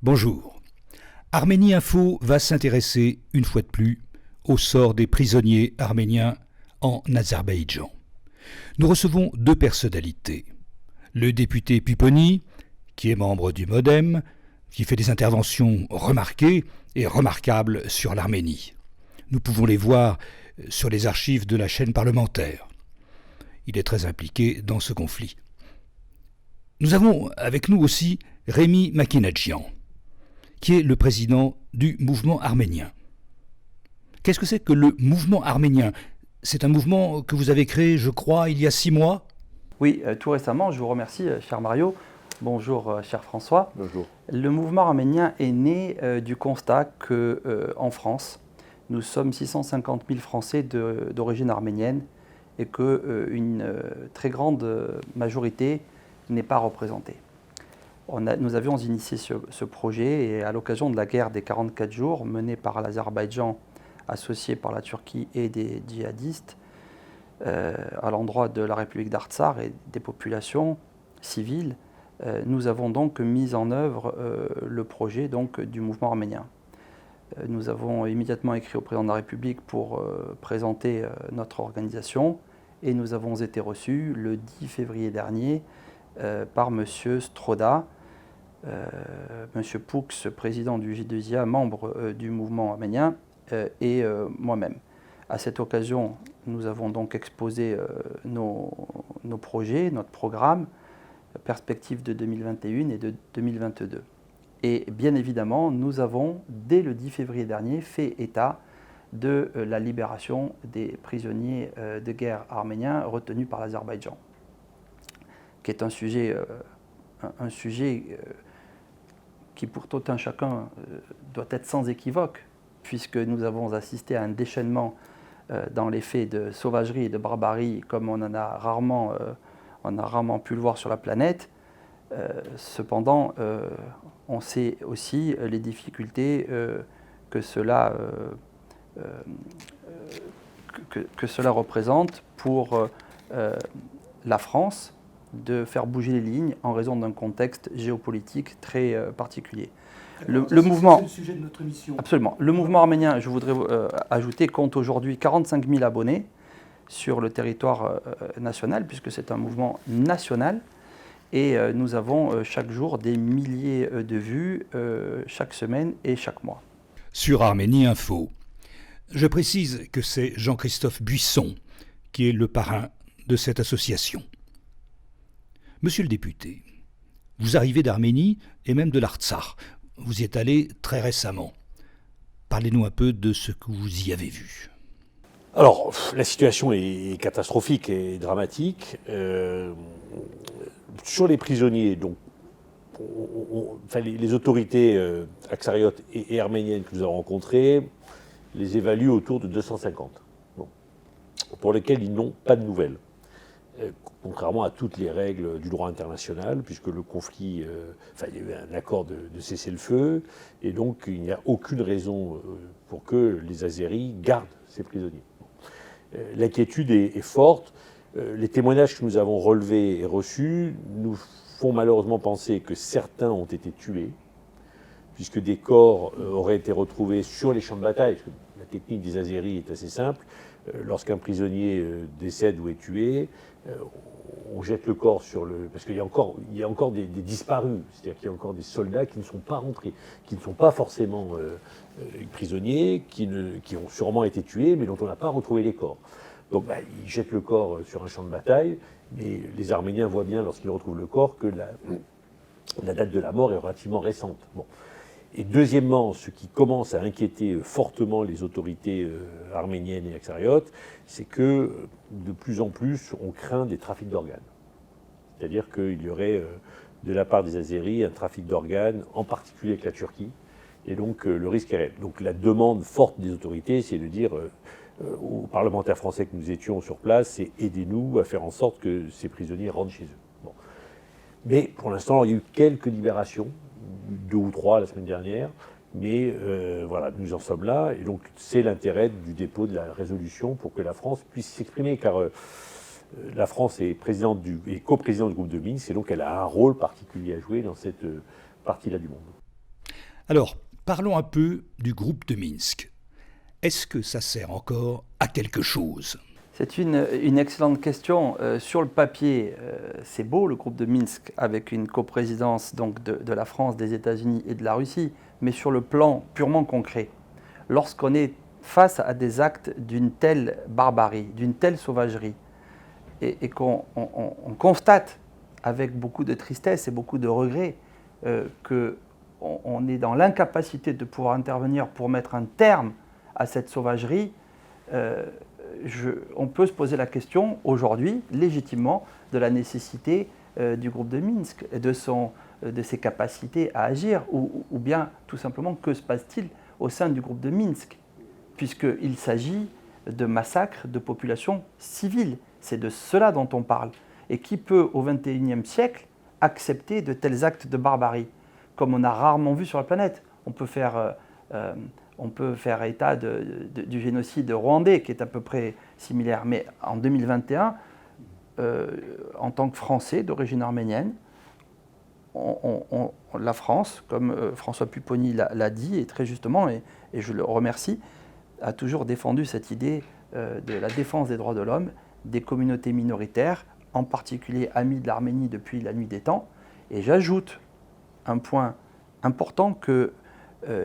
Bonjour. Arménie Info va s'intéresser, une fois de plus, au sort des prisonniers arméniens en Azerbaïdjan. Nous recevons deux personnalités. Le député Pupponi, qui est membre du MODEM, qui fait des interventions remarquées et remarquables sur l'Arménie. Nous pouvons les voir sur les archives de la chaîne parlementaire. Il est très impliqué dans ce conflit. Nous avons avec nous aussi Rémi Makinadjian, qui est le président du mouvement arménien. Qu'est-ce que c'est que le mouvement arménien ? C'est un mouvement que vous avez créé, je crois, il y a 6 mois ? Oui, tout récemment, je vous remercie, cher Mario. Bonjour, cher François. Bonjour. Le mouvement arménien est né du constat qu'en France, nous sommes 650 000 Français d'origine arménienne et qu'une très grande majorité n'est pas représentée. Nous avions initié ce projet et à l'occasion de la guerre des 44 jours menée par l'Azerbaïdjan, associé par la Turquie et des djihadistes, à l'endroit de la République d'Artsakh et des populations civiles, nous avons donc mis en œuvre le projet du mouvement arménien. Nous avons immédiatement écrit au président de la République pour présenter notre organisation et nous avons été reçus le 10 février dernier par M. Stroda, M. Poux, président du J2IA, membre du mouvement arménien, et moi-même. À cette occasion, nous avons donc exposé nos projets, notre programme, perspectives de 2021 et de 2022. Et bien évidemment, nous avons, dès le 10 février dernier, fait état de la libération des prisonniers de guerre arméniens retenus par l'Azerbaïdjan, qui est un sujet qui pour tout un chacun doit être sans équivoque, puisque nous avons assisté à un déchaînement dans les faits de sauvagerie et de barbarie comme on a rarement pu le voir sur la planète. Cependant, on sait aussi les difficultés que cela représente pour la France de faire bouger les lignes en raison d'un contexte géopolitique très particulier. Alors, le mouvement, c'est le sujet de notre émission. Absolument. Le mouvement arménien, je voudrais ajouter, compte aujourd'hui 45 000 abonnés sur le territoire national, puisque c'est un mouvement national. Et nous avons chaque jour des milliers de vues, chaque semaine et chaque mois. Sur Arménie Info, je précise que c'est Jean-Christophe Buisson qui est le parrain de cette association. Monsieur le député, vous arrivez d'Arménie et même de l'Artsakh. Vous y êtes allé très récemment. Parlez-nous un peu de ce que vous y avez vu. Alors, la situation est catastrophique et dramatique. Sur les prisonniers, donc, les autorités aksariotes et arméniennes que nous avons rencontrées les évaluent autour de 250, pour lesquels ils n'ont pas de nouvelles. Contrairement à toutes les règles du droit international, puisque le conflit, il y a eu un accord de cessez-le-feu, et donc il n'y a aucune raison pour que les Azéris gardent ces prisonniers. L'inquiétude est forte. Les témoignages que nous avons relevés et reçus nous font malheureusement penser que certains ont été tués, puisque des corps auraient été retrouvés sur les champs de bataille. Parce que la technique des Azéris est assez simple. Lorsqu'un prisonnier décède ou est tué, on jette le corps sur le... Parce qu'il y a encore des disparus, c'est-à-dire qu'il y a encore des soldats qui ne sont pas rentrés, qui ne sont pas forcément prisonniers, qui ont sûrement été tués, mais dont on n'a pas retrouvé les corps. Donc ils jettent le corps sur un champ de bataille, mais les Arméniens voient bien, lorsqu'ils retrouvent le corps, que la date de la mort est relativement récente. Bon. Et deuxièmement, ce qui commence à inquiéter fortement les autorités arméniennes et aksariotes, c'est que de plus en plus, on craint des trafics d'organes. C'est-à-dire qu'il y aurait, de la part des Azéris, un trafic d'organes, en particulier avec la Turquie, et donc le risque est réel. Donc la demande forte des autorités, c'est de dire aux parlementaires français que nous étions sur place, c'est aidez-nous à faire en sorte que ces prisonniers rentrent chez eux. Bon. Mais pour l'instant, il y a eu quelques libérations, 2 ou 3 la semaine dernière, mais voilà, nous en sommes là, et donc c'est l'intérêt du dépôt de la résolution pour que la France puisse s'exprimer, car la France est coprésidente du groupe de Minsk, et donc elle a un rôle particulier à jouer dans cette partie-là du monde. Alors, parlons un peu du groupe de Minsk. Est-ce que ça sert encore à quelque chose? C'est une excellente question. Sur le papier, c'est beau le groupe de Minsk avec une coprésidence donc de la France, des États-Unis et de la Russie, mais sur le plan purement concret, lorsqu'on est face à des actes d'une telle barbarie, d'une telle sauvagerie, et qu'on constate avec beaucoup de tristesse et beaucoup de regret qu'on est dans l'incapacité de pouvoir intervenir pour mettre un terme à cette sauvagerie, on peut se poser la question aujourd'hui, légitimement, de la nécessité du groupe de Minsk et de ses capacités à agir, ou bien tout simplement que se passe-t-il au sein du groupe de Minsk, puisqu'il s'agit de massacres de populations civiles. C'est de cela dont on parle. Et qui peut, au XXIe siècle, accepter de tels actes de barbarie, comme on a rarement vu sur la planète? On peut faire état du génocide rwandais, qui est à peu près similaire. Mais en 2021, en tant que Français d'origine arménienne, la France, comme François Pupponi l'a dit, et très justement, et je le remercie, a toujours défendu cette idée de la défense des droits de l'homme, des communautés minoritaires, en particulier amis de l'Arménie depuis la nuit des temps. Et j'ajoute un point important que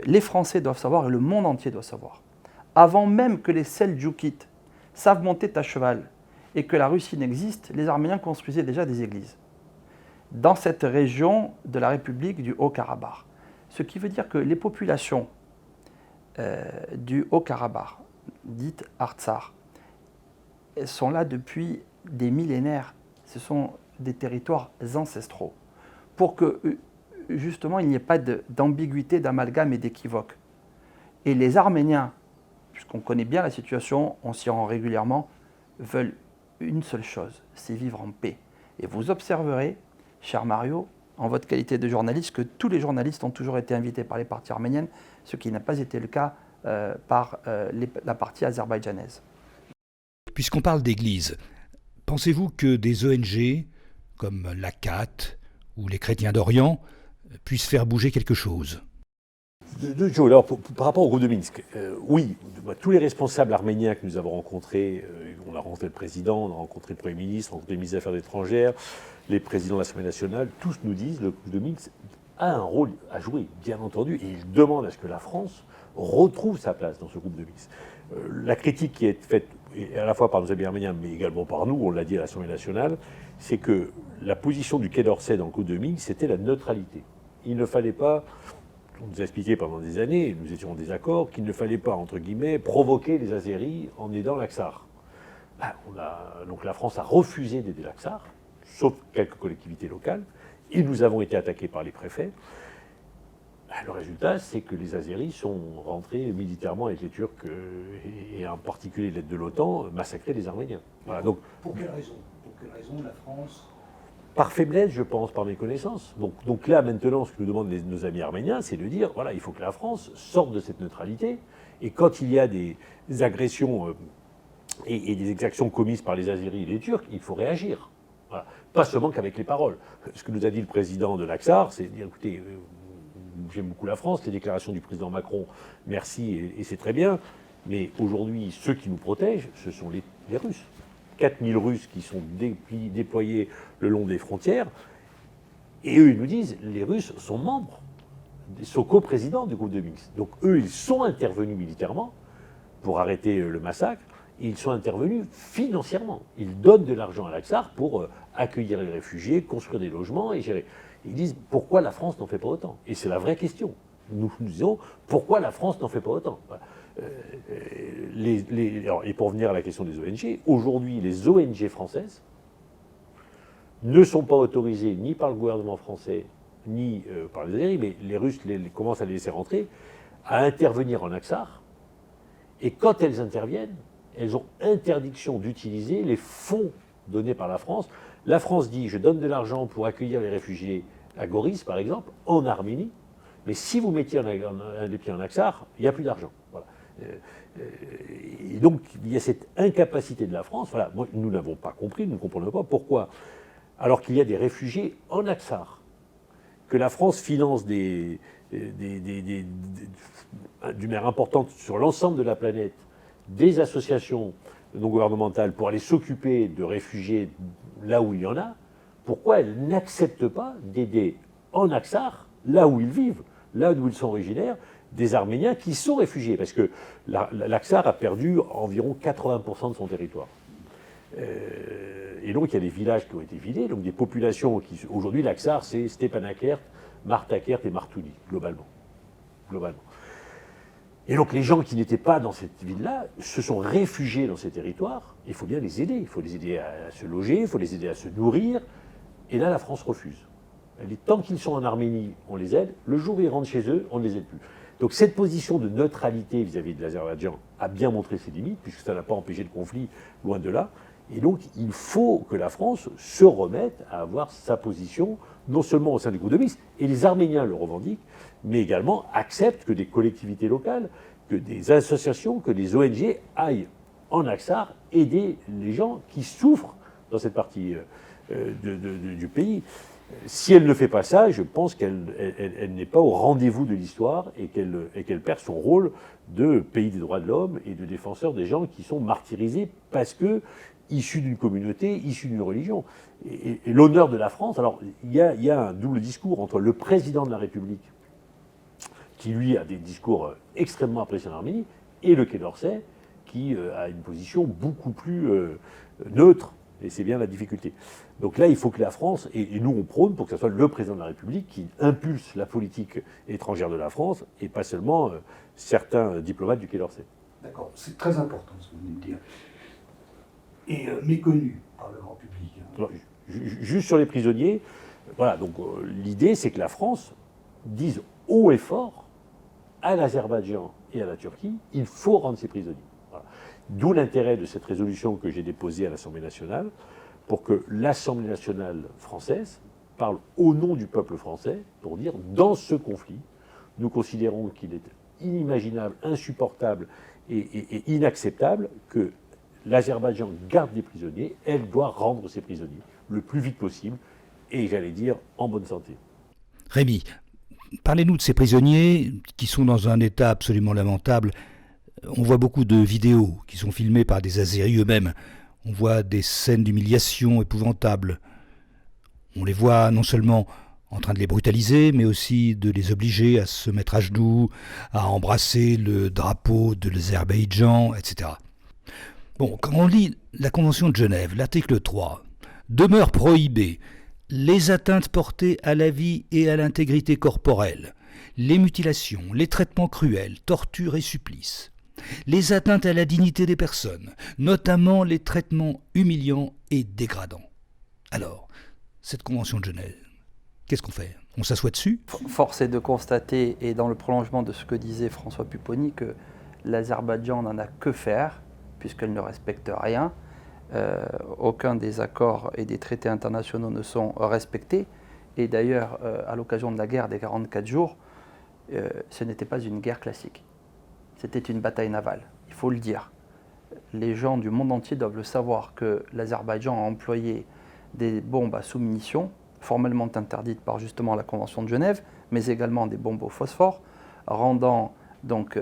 les Français doivent savoir et le monde entier doit savoir. Avant même que les Seldjoukites savent monter à cheval et que la Russie n'existe, les Arméniens construisaient déjà des églises dans cette région de la République du Haut-Karabakh. Ce qui veut dire que les populations du Haut-Karabakh, dites Artsakh, sont là depuis des millénaires. Ce sont des territoires ancestraux. Pour que, justement, il n'y ait pas d'ambiguïté, d'amalgame et d'équivoque. Et les Arméniens, puisqu'on connaît bien la situation, on s'y rend régulièrement, veulent une seule chose, c'est vivre en paix. Et vous observerez, cher Mario, en votre qualité de journaliste, que tous les journalistes ont toujours été invités par les parties arméniennes, ce qui n'a pas été le cas par la partie azerbaïdjanaise. Puisqu'on parle d'église, pensez-vous que des ONG comme la CAT ou les Chrétiens d'Orient puissent faire bouger quelque chose? Alors, par rapport au groupe de Minsk, oui, tous les responsables arméniens que nous avons rencontrés, on a rencontré le président, on a rencontré le Premier ministre, on a rencontré le ministre des Affaires étrangères, les présidents de l'Assemblée nationale, tous nous disent que le groupe de Minsk a un rôle à jouer, bien entendu, et ils demandent à ce que la France retrouve sa place dans ce groupe de Minsk. La critique qui est faite à la fois par nos amis arméniens, mais également par nous, on l'a dit à l'Assemblée nationale, c'est que la position du Quai d'Orsay dans le groupe de Minsk, c'était la neutralité. Il ne fallait pas, on nous a expliqué pendant des années, nous étions en désaccord, qu'il ne fallait pas, entre guillemets, provoquer les Azéris en aidant l'Aksar. Donc la France a refusé d'aider l'Aksar, sauf quelques collectivités locales, et nous avons été attaqués par les préfets. Le résultat, c'est que les Azéris sont rentrés militairement avec les Turcs, et en particulier l'aide de l'OTAN, massacrer les Arméniens. Voilà, donc, Pour quelle raison la France? Par faiblesse, je pense, par méconnaissance. Donc là, maintenant, ce que nous demandent nos amis arméniens, c'est de dire, voilà, il faut que la France sorte de cette neutralité, et quand il y a des agressions et des exactions commises par les Azéris et les Turcs, il faut réagir. Voilà. Pas seulement qu'avec les paroles. Ce que nous a dit le président de l'Aksar, c'est de dire, écoutez, j'aime beaucoup la France, les déclarations du président Macron, merci, et c'est très bien, mais aujourd'hui, ceux qui nous protègent, ce sont les Russes. 4000 Russes qui sont déployés le long des frontières, et eux, ils nous disent, les Russes sont membres, sont coprésidents du groupe de Minsk. Donc eux, ils sont intervenus militairement pour arrêter le massacre, et ils sont intervenus financièrement. Ils donnent de l'argent à l'Aksar pour accueillir les réfugiés, construire des logements et gérer. Ils disent, pourquoi la France n'en fait pas autant? Et c'est la vraie question. Nous disons, pourquoi la France n'en fait pas autant? Et pour revenir à la question des ONG, aujourd'hui, les ONG françaises ne sont pas autorisées ni par le gouvernement français, ni par les Azéris, mais les Russes commencent à les laisser rentrer, à intervenir en Aksar. Et quand elles interviennent, elles ont interdiction d'utiliser les fonds donnés par la France. La France dit, je donne de l'argent pour accueillir les réfugiés à Goris, par exemple, en Arménie, mais si vous mettiez les pieds en Aksar, il n'y a plus d'argent. Voilà. Et donc, il y a cette incapacité de la France. Voilà, nous n'avons pas compris, nous ne comprenons pas pourquoi, alors qu'il y a des réfugiés en Aksar, que la France finance d'une manière importante sur l'ensemble de la planète des associations non gouvernementales pour aller s'occuper de réfugiés là où il y en a, pourquoi elle n'accepte pas d'aider en Aksar, là où ils vivent, là d'où ils sont originaires, des Arméniens qui sont réfugiés? Parce que l'Aksar a perdu environ 80% de son territoire. Et donc il y a des villages qui ont été vidés, donc des populations qui... Aujourd'hui, l'Aksar, c'est Stepanakert, Martakert et Martouni, globalement. Et donc les gens qui n'étaient pas dans cette ville-là se sont réfugiés dans ces territoires. Il faut bien les aider. Il faut les aider à se loger, il faut les aider à se nourrir. Et là, la France refuse. Elle dit, tant qu'ils sont en Arménie, on les aide. Le jour où ils rentrent chez eux, on ne les aide plus. Donc cette position de neutralité vis-à-vis de l'Azerbaïdjan a bien montré ses limites, puisque ça n'a pas empêché le conflit, loin de là. Et donc il faut que la France se remette à avoir sa position, non seulement au sein du groupe de Minsk, et les Arméniens le revendiquent, mais également acceptent que des collectivités locales, que des associations, que des ONG aillent en Aksar aider les gens qui souffrent dans cette partie du pays. Si elle ne fait pas ça, je pense qu'elle n'est pas au rendez-vous de l'histoire et qu'elle perd son rôle de pays des droits de l'homme et de défenseur des gens qui sont martyrisés parce que issus d'une communauté, issus d'une religion. Et l'honneur de la France, alors il y a un double discours entre le président de la République, qui lui a des discours extrêmement appréciés en Arménie, et le Quai d'Orsay, qui a une position beaucoup plus neutre. Et c'est bien la difficulté. Donc là, il faut que la France, et nous on prône pour que ce soit le président de la République qui impulse la politique étrangère de la France, et pas seulement certains diplomates du Quai d'Orsay. D'accord, c'est très important ce que vous venez de dire. Et méconnu par le grand public. Alors, juste sur les prisonniers, voilà, donc l'idée c'est que la France dise haut et fort à l'Azerbaïdjan et à la Turquie, il faut rendre ces prisonniers. Voilà. D'où l'intérêt de cette résolution que j'ai déposée à l'Assemblée nationale, pour que l'Assemblée nationale française parle au nom du peuple français, pour dire, dans ce conflit, nous considérons qu'il est inimaginable, insupportable et inacceptable que l'Azerbaïdjan garde des prisonniers, elle doit rendre ces prisonniers le plus vite possible, et j'allais dire, en bonne santé. Rémi, parlez-nous de ces prisonniers qui sont dans un état absolument lamentable. On voit beaucoup de vidéos qui sont filmées par des Azéris eux-mêmes. On voit des scènes d'humiliation épouvantables. On les voit non seulement en train de les brutaliser, mais aussi de les obliger à se mettre à genoux, à embrasser le drapeau de l'Azerbaïdjan, etc. Bon, quand on lit la Convention de Genève, l'article 3, demeure prohibée les atteintes portées à la vie et à l'intégrité corporelle, les mutilations, les traitements cruels, tortures et supplices, les atteintes à la dignité des personnes, notamment les traitements humiliants et dégradants. Alors, cette Convention de Genève, qu'est-ce qu'on fait? On s'assoit dessus? Force est de constater, et dans le prolongement de ce que disait François Pupponi, que l'Azerbaïdjan n'en a que faire, puisqu'elle ne respecte rien. Aucun des accords et des traités internationaux ne sont respectés. Et d'ailleurs, à l'occasion de la guerre des 44 jours, ce n'était pas une guerre classique. C'était une bataille navale, il faut le dire. Les gens du monde entier doivent le savoir que l'Azerbaïdjan a employé des bombes à sous-munitions, formellement interdites par justement la Convention de Genève, mais également des bombes au phosphore, rendant donc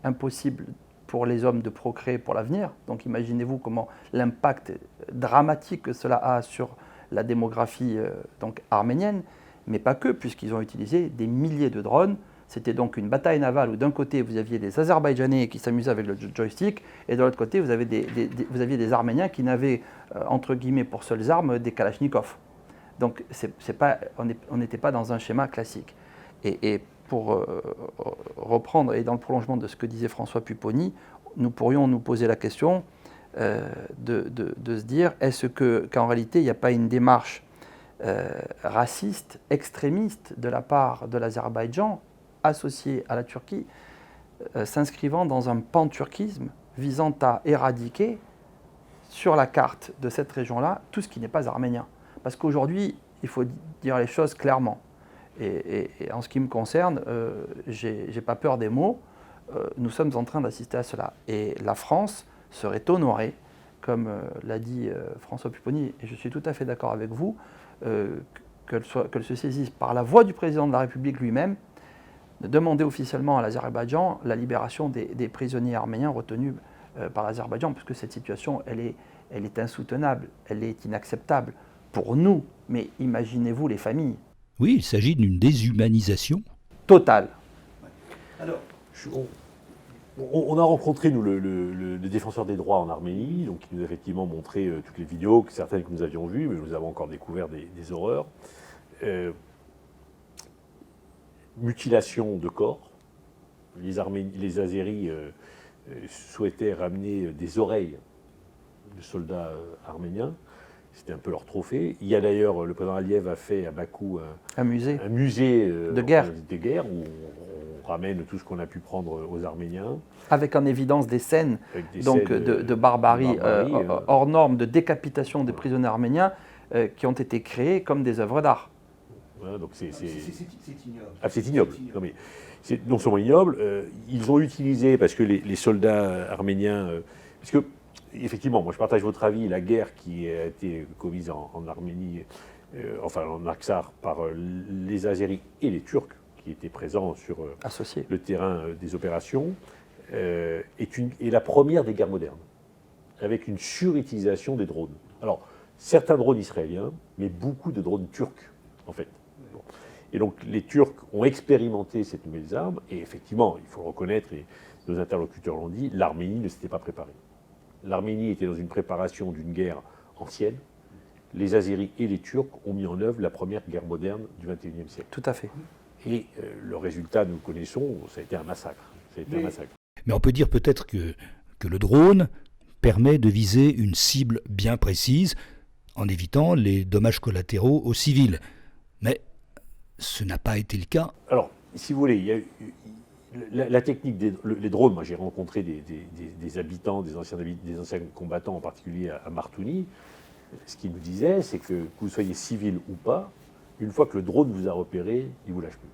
impossible pour les hommes de procréer pour l'avenir. Donc imaginez-vous comment l'impact dramatique que cela a sur la démographie donc arménienne, mais pas que, puisqu'ils ont utilisé des milliers de drones. C'était donc une bataille navale où d'un côté vous aviez des Azerbaïdjanais qui s'amusaient avec le joystick, et de l'autre côté vous aviez des Arméniens qui n'avaient entre guillemets pour seules armes des Kalachnikov. Donc on n'était pas dans un schéma classique. Et pour reprendre, et dans le prolongement de ce que disait François Pupponi, nous pourrions nous poser la question de se dire, est-ce qu'en réalité il n'y a pas une démarche raciste, extrémiste de la part de l'Azerbaïdjan, associée à la Turquie, s'inscrivant dans un panturquisme visant à éradiquer sur la carte de cette région-là tout ce qui n'est pas arménien. Parce qu'aujourd'hui, il faut dire les choses clairement. Et en ce qui me concerne, j'ai pas peur des mots, nous sommes en train d'assister à cela. Et la France serait honorée, comme l'a dit François Pupponi, et je suis tout à fait d'accord avec vous, qu'elle se saisisse par la voix du président de la République lui-même, de demander officiellement à l'Azerbaïdjan la libération des prisonniers arméniens retenus par l'Azerbaïdjan, puisque cette situation, elle est insoutenable, elle est inacceptable pour nous, mais imaginez-vous les familles. Oui, il s'agit d'une déshumanisation Totale. Alors, on a rencontré, nous, le défenseur des droits en Arménie, donc, qui nous a effectivement montré toutes les vidéos, certaines que nous avions vues, mais nous avons encore découvert des horreurs. Mutilation de corps. Les Azéris souhaitaient ramener des oreilles de soldats arméniens. C'était un peu leur trophée. Il y a d'ailleurs, le président Aliyev a fait à Bakou Un musée de guerre où on ramène tout ce qu'on a pu prendre aux Arméniens. avec en évidence des scènes, scènes de barbarie, hors norme, de décapitation des prisonniers arméniens qui ont été créées comme des œuvres d'art. Voilà, donc c'est ignoble. Ah, c'est ignoble. Non, mais c'est non seulement ignoble, ils ont utilisé, parce que les soldats arméniens... parce que, effectivement, moi je partage votre avis, la guerre qui a été commise en Arménie, enfin en Artsakh, par les Azéris et les Turcs, qui étaient présents sur le terrain des opérations, est la première des guerres modernes, avec une surutilisation des drones. Alors, certains drones israéliens, mais beaucoup de drones turcs, en fait. Bon. Et donc, les Turcs ont expérimenté cette nouvelle arme, et effectivement, il faut le reconnaître, et nos interlocuteurs l'ont dit, l'Arménie ne s'était pas préparée. L'Arménie était dans une préparation d'une guerre ancienne. Les Azéris et les Turcs ont mis en œuvre la première guerre moderne du XXIe siècle. Tout à fait. Et le résultat, nous le connaissons, ça a été un massacre. Mais on peut dire peut-être que le drone permet de viser une cible bien précise en évitant les dommages collatéraux aux civils. Mais ce n'a pas été le cas. Alors, si vous voulez, il y a eu la technique des drones. Moi, j'ai rencontré des habitants, des anciens combattants, en particulier à Martouni. Ce qu'ils nous disaient, c'est que vous soyez civil ou pas, une fois que le drone vous a repéré, il ne vous lâche plus.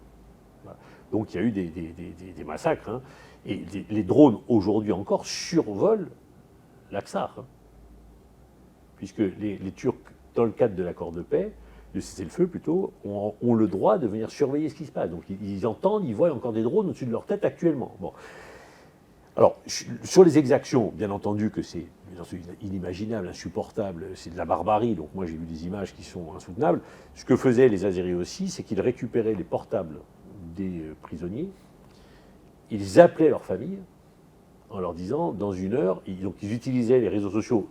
Voilà. Donc, il y a eu des massacres. Hein. Et les drones, aujourd'hui encore, survolent l'Artsakh. Hein. Puisque les Turcs, dans le cadre de l'accord de paix, de cessez-le-feu plutôt, ont le droit de venir surveiller ce qui se passe. Donc ils entendent, ils voient encore des drones au-dessus de leur tête actuellement. Bon. Alors, sur les exactions, bien entendu que c'est inimaginable, insupportable, c'est de la barbarie, donc moi j'ai vu des images qui sont insoutenables. Ce que faisaient les Azéris aussi, c'est qu'ils récupéraient les portables des prisonniers, ils appelaient leur famille en leur disant, dans une heure, donc ils utilisaient les réseaux sociaux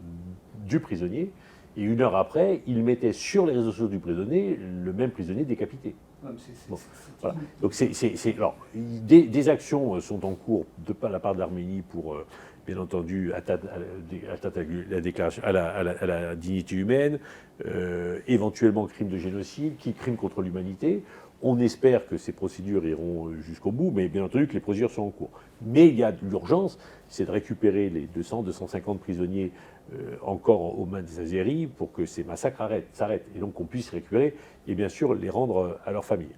du prisonnier, et une heure après, ils mettaient sur les réseaux sociaux du prisonnier le même prisonnier décapité. Bon, voilà. Donc alors, des actions sont en cours de la part d'Arménie pour, bien entendu, atteinte à la dignité humaine, éventuellement crime de génocide, crime contre l'humanité. On espère que ces procédures iront jusqu'au bout, mais bien entendu que les procédures sont en cours. Mais il y a l'urgence, c'est de récupérer les 200-250 prisonniers encore aux mains des Azéris pour que ces massacres s'arrêtent, et donc qu'on puisse récupérer et bien sûr les rendre à leur famille.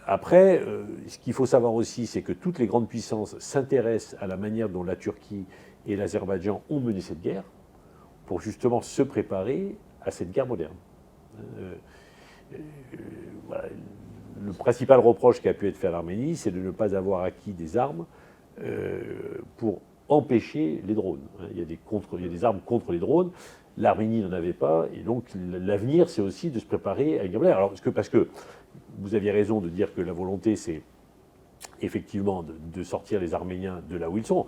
Après, ce qu'il faut savoir aussi, c'est que toutes les grandes puissances s'intéressent à la manière dont la Turquie et l'Azerbaïdjan ont mené cette guerre pour justement se préparer à cette guerre moderne. Voilà. Le principal reproche qui a pu être fait à l'Arménie, c'est de ne pas avoir acquis des armes pour empêcher les drones. Il y a des armes contre les drones. L'Arménie n'en avait pas, et donc l'avenir, c'est aussi de se préparer à une guerre moderne. Alors, parce que vous aviez raison de dire que la volonté, c'est effectivement de sortir les Arméniens de là où ils sont.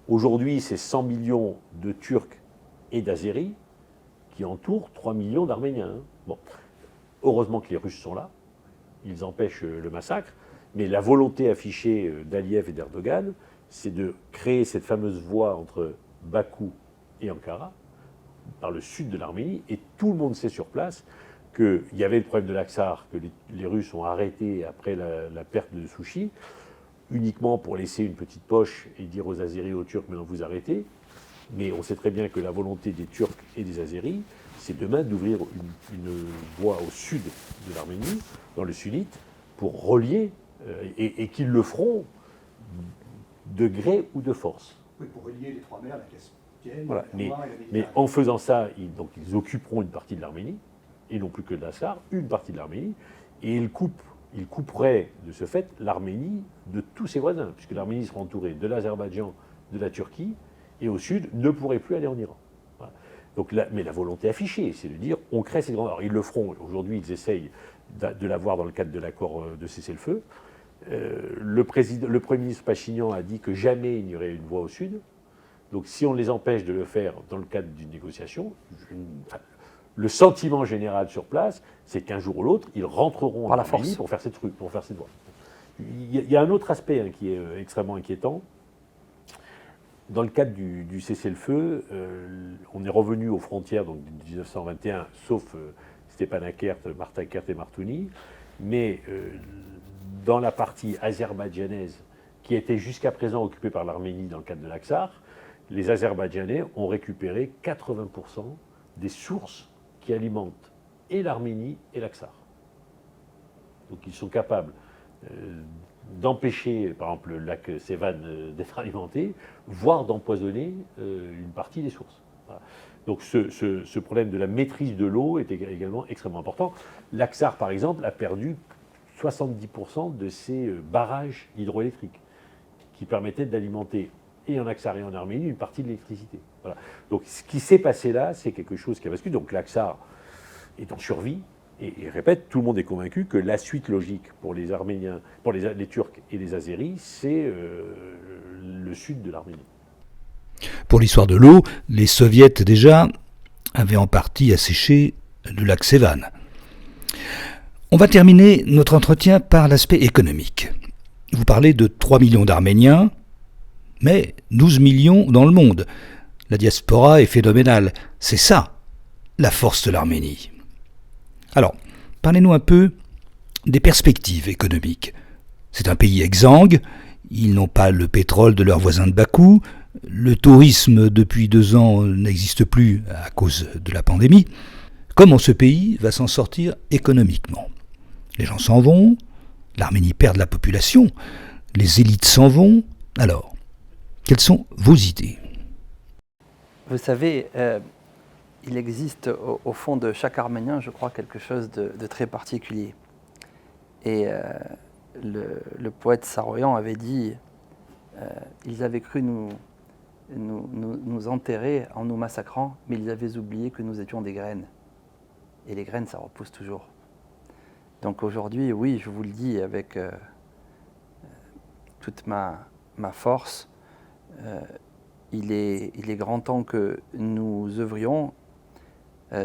Aujourd'hui, c'est 100 millions de Turcs et d'Azéris qui entourent 3 millions d'Arméniens. Hein. Bon. Heureusement que les Russes sont là, ils empêchent le massacre, mais la volonté affichée d'Aliyev et d'Erdogan, c'est de créer cette fameuse voie entre Bakou et Ankara, par le sud de l'Arménie, et tout le monde sait sur place qu'il y avait le problème de l'Artsakh, que les Russes ont arrêté après la perte de Souchi, uniquement pour laisser une petite poche et dire aux Azéris et aux Turcs, maintenant vous arrêtez. Mais on sait très bien que la volonté des Turcs et des Azéris, c'est demain d'ouvrir une voie au sud de l'Arménie, dans le sunnite, pour relier, et qu'ils le feront de gré ou de force. Oui, pour relier les trois mers, la Caspienne, voilà. la Loire et la Mais Méditerranée. en faisant ça, ils occuperont une partie de l'Arménie, et non plus que de l'Aksar, une partie de l'Arménie, et il couperait de ce fait l'Arménie de tous ses voisins, puisque l'Arménie sera entourée de l'Azerbaïdjan, de la Turquie, et au sud ne pourrait plus aller en Iran. Voilà. Donc mais la volonté affichée, c'est de dire on crée ces grands. Alors ils le feront, aujourd'hui ils essayent de l'avoir dans le cadre de l'accord de cessez-le-feu. Le Premier ministre Pachinian a dit que jamais il n'y aurait une voie au sud. Donc si on les empêche de le faire dans le cadre d'une négociation, le sentiment général sur place, c'est qu'un jour ou l'autre, ils rentreront en Arménie pour faire cette voie. Il y a un autre aspect qui est extrêmement inquiétant. Dans le cadre du cessez-le-feu, on est revenu aux frontières donc, de 1921, sauf Stepanakert, Martakert et Martouni, mais dans la partie azerbaïdjanaise, qui était jusqu'à présent occupée par l'Arménie dans le cadre de l'Aksar, les Azerbaïdjanais ont récupéré 80% des sources qui alimentent et l'Arménie et l'Aksar. Donc ils sont capables d'empêcher, par exemple, le lac Sevan d'être alimenté, voire d'empoisonner une partie des sources. Voilà. Donc ce problème de la maîtrise de l'eau est également extrêmement important. L'Aksar, par exemple, a perdu 70% de ses barrages hydroélectriques qui permettaient d'alimenter et en Aksar et en Arménie une partie de l'électricité. Voilà. Donc ce qui s'est passé là, c'est quelque chose qui a basculé. Donc l'Aksar est en survie. Et répète, tout le monde est convaincu que la suite logique pour les Arméniens, pour les Turcs et les Azéris, c'est le sud de l'Arménie. Pour l'histoire de l'eau, les soviets déjà avaient en partie asséché le lac Sevan. On va terminer notre entretien par l'aspect économique. Vous parlez de 3 millions d'Arméniens, mais 12 millions dans le monde. La diaspora est phénoménale. C'est ça, la force de l'Arménie. Alors, parlez-nous un peu des perspectives économiques. C'est un pays exsangue, ils n'ont pas le pétrole de leurs voisins de Bakou, le tourisme depuis 2 ans n'existe plus à cause de la pandémie. Comment ce pays va s'en sortir économiquement ? Les gens s'en vont, l'Arménie perd de la population, les élites s'en vont. Alors, quelles sont vos idées ? Vous savez, il existe au fond de chaque Arménien, je crois, quelque chose de très particulier. Et le poète Saroyan avait dit ils avaient cru nous enterrer en nous massacrant, mais ils avaient oublié que nous étions des graines. Et les graines, ça repousse toujours. Donc aujourd'hui, oui, je vous le dis avec toute ma force, il est grand temps que nous œuvrions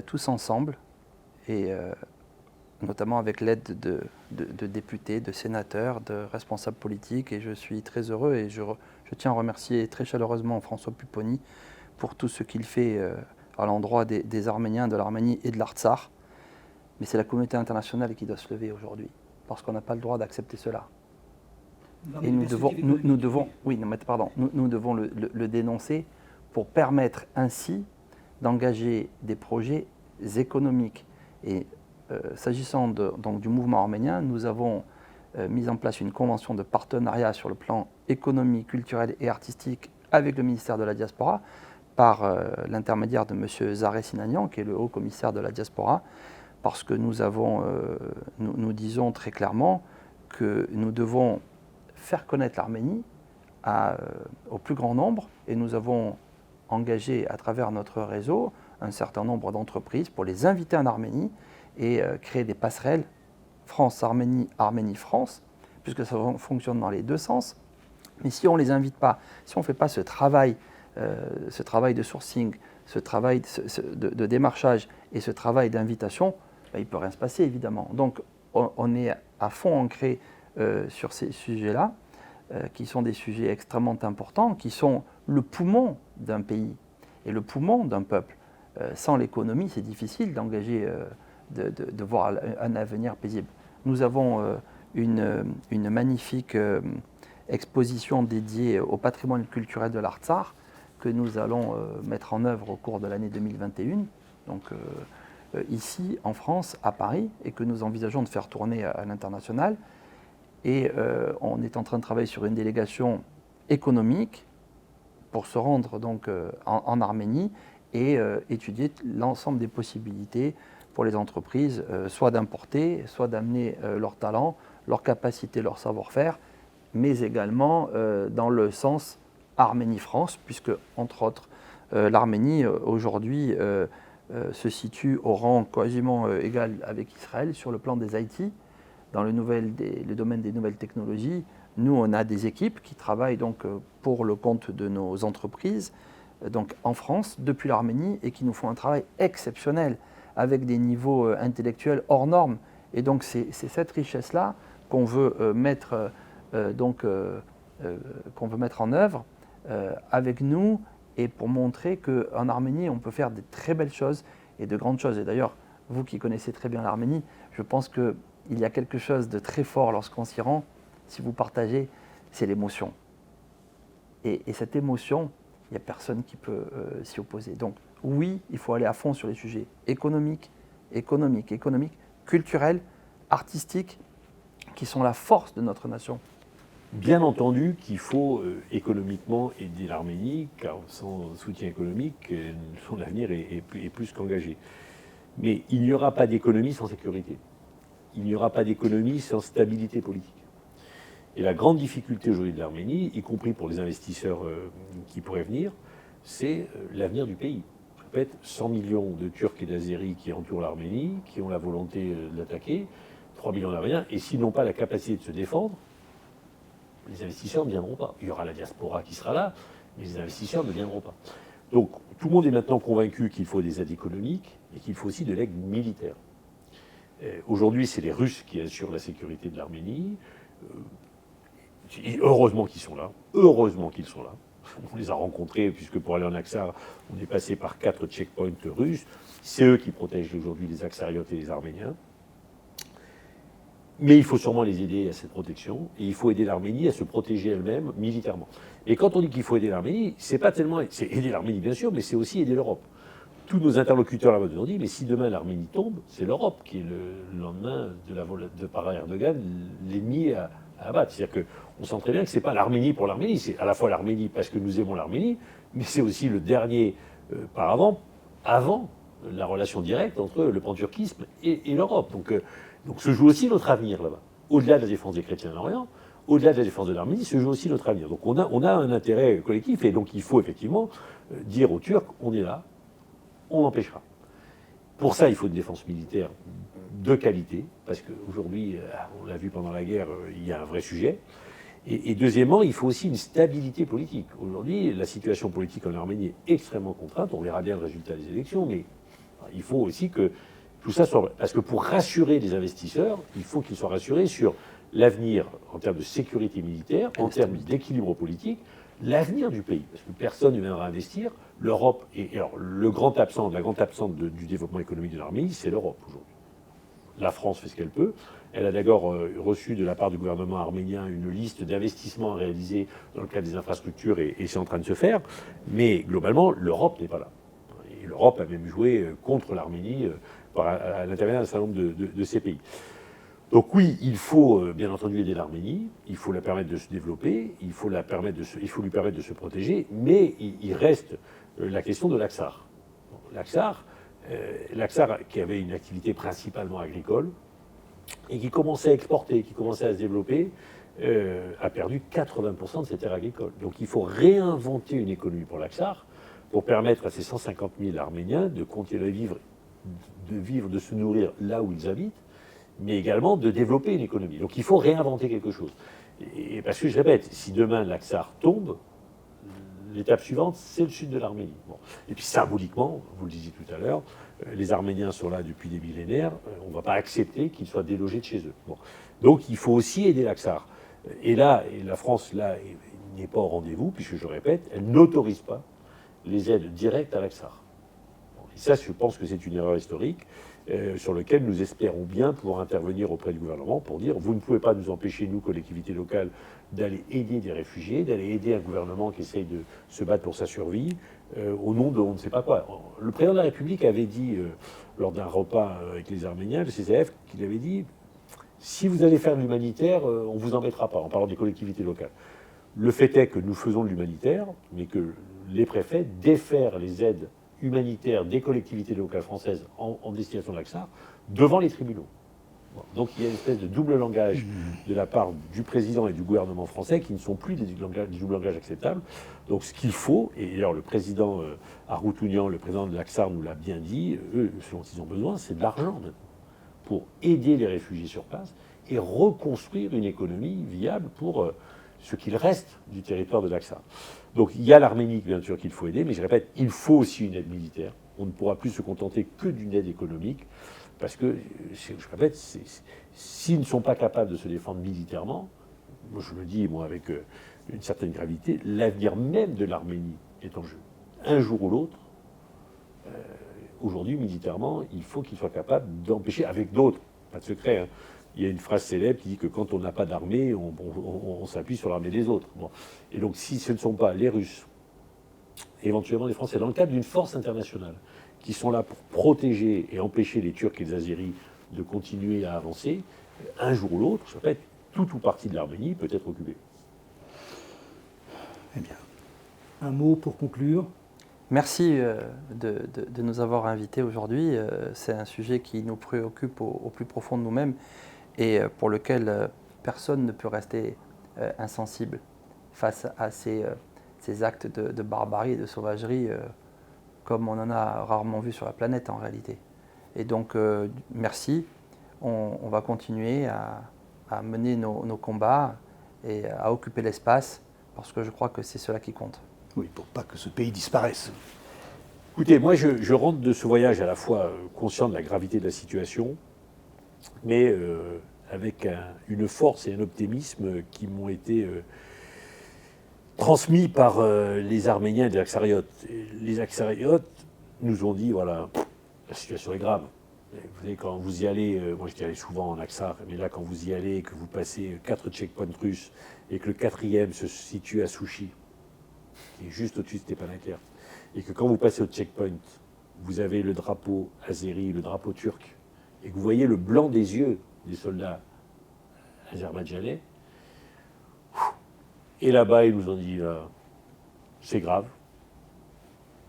tous ensemble, et notamment avec l'aide de députés, de sénateurs, de responsables politiques. Et je suis très heureux et je tiens à remercier très chaleureusement François Pupponi pour tout ce qu'il fait à l'endroit des Arméniens, de l'Arménie et de l'Artsakh. Mais c'est la communauté internationale qui doit se lever aujourd'hui, parce qu'on n'a pas le droit d'accepter cela. Et nous devons le dénoncer pour permettre ainsi d'engager des projets économiques. Et s'agissant donc du mouvement arménien, nous avons mis en place une convention de partenariat sur le plan économique, culturel et artistique avec le ministère de la Diaspora par l'intermédiaire de M. Zareh Sinanian, qui est le haut commissaire de la Diaspora, parce que nous disons très clairement que nous devons faire connaître l'Arménie au plus grand nombre, et nous avons engagé à travers notre réseau un certain nombre d'entreprises pour les inviter en Arménie et créer des passerelles France-Arménie, Arménie-France, puisque ça fonctionne dans les deux sens. Mais si on ne les invite pas, si on ne fait pas ce travail de sourcing, ce travail de démarchage et ce travail d'invitation, il ne peut rien se passer évidemment. Donc on est à fond ancré sur ces sujets-là, qui sont des sujets extrêmement importants, qui sont le poumon d'un pays et le poumon d'un peuple. Sans l'économie, c'est difficile d'engager, de voir un avenir paisible. Nous avons une magnifique exposition dédiée au patrimoine culturel de l'Artsakh que nous allons mettre en œuvre au cours de l'année 2021, donc ici en France, à Paris, et que nous envisageons de faire tourner à l'international. Et on est en train de travailler sur une délégation économique pour se rendre donc en Arménie et étudier l'ensemble des possibilités pour les entreprises, soit d'importer, soit d'amener leur talent, leur capacité, leur savoir-faire, mais également dans le sens Arménie-France, puisque, entre autres, l'Arménie, aujourd'hui, se situe au rang quasiment égal avec Israël sur le plan des IT, dans le domaine des nouvelles technologies. Nous, on a des équipes qui travaillent donc pour le compte de nos entreprises, donc en France, depuis l'Arménie, et qui nous font un travail exceptionnel, avec des niveaux intellectuels hors normes. Et donc c'est cette richesse-là qu'on veut mettre en œuvre avec nous, et pour montrer qu'en Arménie, on peut faire de très belles choses et de grandes choses. Et d'ailleurs, vous qui connaissez très bien l'Arménie, je pense qu'il y a quelque chose de très fort lorsqu'on s'y rend, si vous partagez, c'est l'émotion. Et cette émotion, il n'y a personne qui peut s'y opposer. Donc oui, il faut aller à fond sur les sujets économiques, culturels, artistiques, qui sont la force de notre nation. Bien entendu qu'il faut économiquement aider l'Arménie, car sans soutien économique, son avenir est plus qu'engagé. Mais il n'y aura pas d'économie sans sécurité. Il n'y aura pas d'économie sans stabilité politique. Et la grande difficulté aujourd'hui de l'Arménie, y compris pour les investisseurs qui pourraient venir, c'est l'avenir du pays. Je répète, 100 millions de Turcs et d'Azéris qui entourent l'Arménie, qui ont la volonté de l'attaquer, 3 millions d'Arméniens, et s'ils n'ont pas la capacité de se défendre, les investisseurs ne viendront pas. Il y aura la diaspora qui sera là, mais les investisseurs ne viendront pas. Donc tout le monde est maintenant convaincu qu'il faut des aides économiques et qu'il faut aussi de l'aide militaire. Aujourd'hui, c'est les Russes qui assurent la sécurité de l'Arménie. Heureusement qu'ils sont là. Heureusement qu'ils sont là. On les a rencontrés, puisque pour aller en Aksar, on est passé par 4 checkpoints russes. C'est eux qui protègent aujourd'hui les Aksariotes et les Arméniens. Mais il faut sûrement les aider à cette protection, et il faut aider l'Arménie à se protéger elle-même militairement. Et quand on dit qu'il faut aider l'Arménie, c'est pas tellement... C'est aider l'Arménie, bien sûr, mais c'est aussi aider l'Europe. Tous nos interlocuteurs là-bas nous ont dit, mais si demain l'Arménie tombe, c'est l'Europe qui est le lendemain par Erdogan, l'ennemi à abattre. C'est-à-dire qu'on sent très bien que c'est pas l'Arménie pour l'Arménie, c'est à la fois l'Arménie parce que nous aimons l'Arménie, mais c'est aussi le dernier paravent, avant la relation directe entre le panturquisme et l'Europe. Donc se joue aussi notre avenir là-bas. Au-delà de la défense des chrétiens d'Orient, au-delà de la défense de l'Arménie, se joue aussi notre avenir. Donc on a un intérêt collectif, et donc il faut effectivement dire aux Turcs, on est là, on empêchera. Pour ça, il faut une défense militaire de qualité, parce qu'aujourd'hui, on l'a vu pendant la guerre, il y a un vrai sujet. Et deuxièmement, il faut aussi une stabilité politique. Aujourd'hui, la situation politique en Arménie est extrêmement contrainte, on verra bien le résultat des élections, mais il faut aussi que tout ça soit... Parce que pour rassurer les investisseurs, il faut qu'ils soient rassurés sur l'avenir en termes de sécurité militaire, en termes d'équilibre politique, l'avenir du pays. Parce que personne ne viendra investir. L'Europe, et alors la grande absente du développement économique de l'Arménie, c'est l'Europe aujourd'hui. La France fait ce qu'elle peut. Elle a d'abord reçu de la part du gouvernement arménien une liste d'investissements à réaliser dans le cadre des infrastructures, et c'est en train de se faire. Mais globalement, l'Europe n'est pas là. Et l'Europe a même joué contre l'Arménie à l'intermédiaire d'un certain nombre de ces pays. Donc oui, il faut bien entendu aider l'Arménie, il faut la permettre de se développer, il faut lui permettre de se protéger, mais il reste la question de l'Aksar. L'Aksar qui avait une activité principalement agricole et qui commençait à exporter, qui commençait à se développer, a perdu 80% de ses terres agricoles. Donc il faut réinventer une économie pour l'Aksar pour permettre à ces 150 000 Arméniens de continuer à vivre, de se nourrir là où ils habitent, mais également de développer une économie. Donc il faut réinventer quelque chose. Et parce que je répète, si demain l'Aksar tombe, l'étape suivante, c'est le sud de l'Arménie. Bon. Et puis symboliquement, vous le disiez tout à l'heure, les Arméniens sont là depuis des millénaires, on ne va pas accepter qu'ils soient délogés de chez eux. Bon. Donc il faut aussi aider l'Aksar. Et la France, là, n'est pas au rendez-vous, puisque je répète, elle n'autorise pas les aides directes à l'Aksar. Et ça, je pense que c'est une erreur historique sur laquelle nous espérons bien pouvoir intervenir auprès du gouvernement pour dire vous ne pouvez pas nous empêcher, nous, collectivités locales, d'aller aider des réfugiés, d'aller aider un gouvernement qui essaye de se battre pour sa survie au nom de on ne sait pas quoi. Le président de la République avait dit, lors d'un repas avec les Arméniens, le CCF, qu'il avait dit si vous allez faire de l'humanitaire, on ne vous embêtera pas, en parlant des collectivités locales. Le fait est que nous faisons de l'humanitaire, mais que les préfets défèrent les aides humanitaire des collectivités locales françaises en destination de l'Aksar devant les tribunaux. Bon. Donc il y a une espèce de double langage de la part du président et du gouvernement français qui ne sont plus des double langages acceptables. Donc ce qu'il faut, et d'ailleurs le président Aroutounian, le président de l'Aksar nous l'a bien dit, eux, ce dont ils ont besoin, c'est de l'argent maintenant pour aider les réfugiés sur place et reconstruire une économie viable pour ce qu'il reste du territoire de l'Aksar. Donc il y a l'Arménie, bien sûr, qu'il faut aider, mais je répète, il faut aussi une aide militaire. On ne pourra plus se contenter que d'une aide économique, parce que, je répète, s'ils ne sont pas capables de se défendre militairement, moi je le dis moi, avec une certaine gravité, l'avenir même de l'Arménie est en jeu. Un jour ou l'autre, aujourd'hui, militairement, il faut qu'ils soient capables d'empêcher, avec d'autres, pas de secret, hein. Il y a une phrase célèbre qui dit que quand on n'a pas d'armée, on s'appuie sur l'armée des autres. Bon. Et donc si ce ne sont pas les Russes, éventuellement les Français, dans le cadre d'une force internationale, qui sont là pour protéger et empêcher les Turcs et les Azéris de continuer à avancer, un jour ou l'autre, je répète, tout ou partie de l'Arménie peut être occupée. Eh bien, un mot pour conclure. Merci de nous avoir invités aujourd'hui. C'est un sujet qui nous préoccupe au plus profond de nous-mêmes et pour lequel personne ne peut rester insensible face à ces actes de barbarie et de sauvagerie comme on en a rarement vu sur la planète en réalité. Et donc, merci. On va continuer à mener nos combats et à occuper l'espace parce que je crois que c'est cela qui compte. Oui, pour pas que ce pays disparaisse. Écoutez, moi je rentre de ce voyage à la fois conscient de la gravité de la situation, mais avec une force et un optimisme qui m'ont été transmis par les Arméniens et les Aksariotes. Les Aksariotes nous ont dit, voilà, la situation est grave. Vous savez, quand vous y allez, moi j'y allais souvent en Aksar, mais là quand vous y allez et que vous passez 4 checkpoints russes et que le 4e se situe à Souchi, qui est juste au-dessus de Stepanakert, et que quand vous passez au checkpoint, vous avez le drapeau azéri, le drapeau turc, et que vous voyez le blanc des yeux des soldats azerbaïdjanais, et là-bas, ils nous ont dit, c'est grave,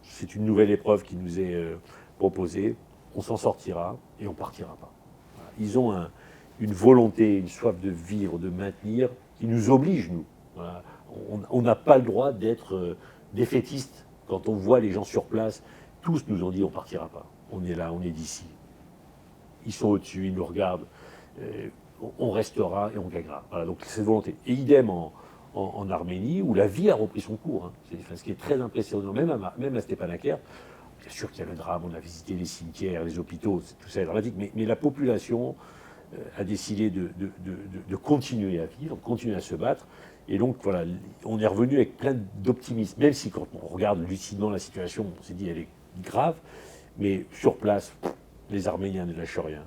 c'est une nouvelle épreuve qui nous est proposée, on s'en sortira et on partira pas. Voilà. Ils ont une volonté, une soif de vivre, de maintenir, qui nous oblige, nous. Voilà. On n'a pas le droit d'être défaitistes quand on voit les gens sur place. Tous nous ont dit, on partira pas. On est là, on est d'ici. Ils sont au-dessus, ils nous regardent. On restera et on gagnera. Voilà, donc cette volonté. Et idem en Arménie, où la vie a repris son cours. Hein. C'est ce qui est très impressionnant, même à Stepanakert. Bien sûr qu'il y a le drame, on a visité les cimetières, les hôpitaux, tout ça est dramatique, mais la population a décidé de continuer à vivre, continuer à se battre. Et donc voilà, on est revenu avec plein d'optimisme, même si quand on regarde lucidement la situation, on s'est dit elle est grave, mais sur place, les Arméniens ne lâchent rien.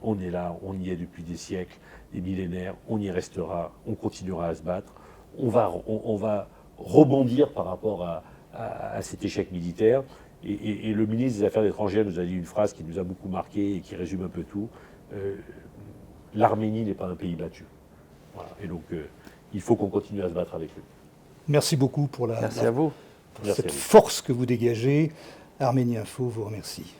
On est là, on y est depuis des siècles, des millénaires, on y restera, on continuera à se battre. On va rebondir par rapport à cet échec militaire. Et le ministre des Affaires étrangères nous a dit une phrase qui nous a beaucoup marqué et qui résume un peu tout. L'Arménie n'est pas un pays battu. Voilà. Et donc, il faut qu'on continue à se battre avec eux. Merci beaucoup pour Merci à vous. cette force que vous dégagez. Arménie Info vous remercie.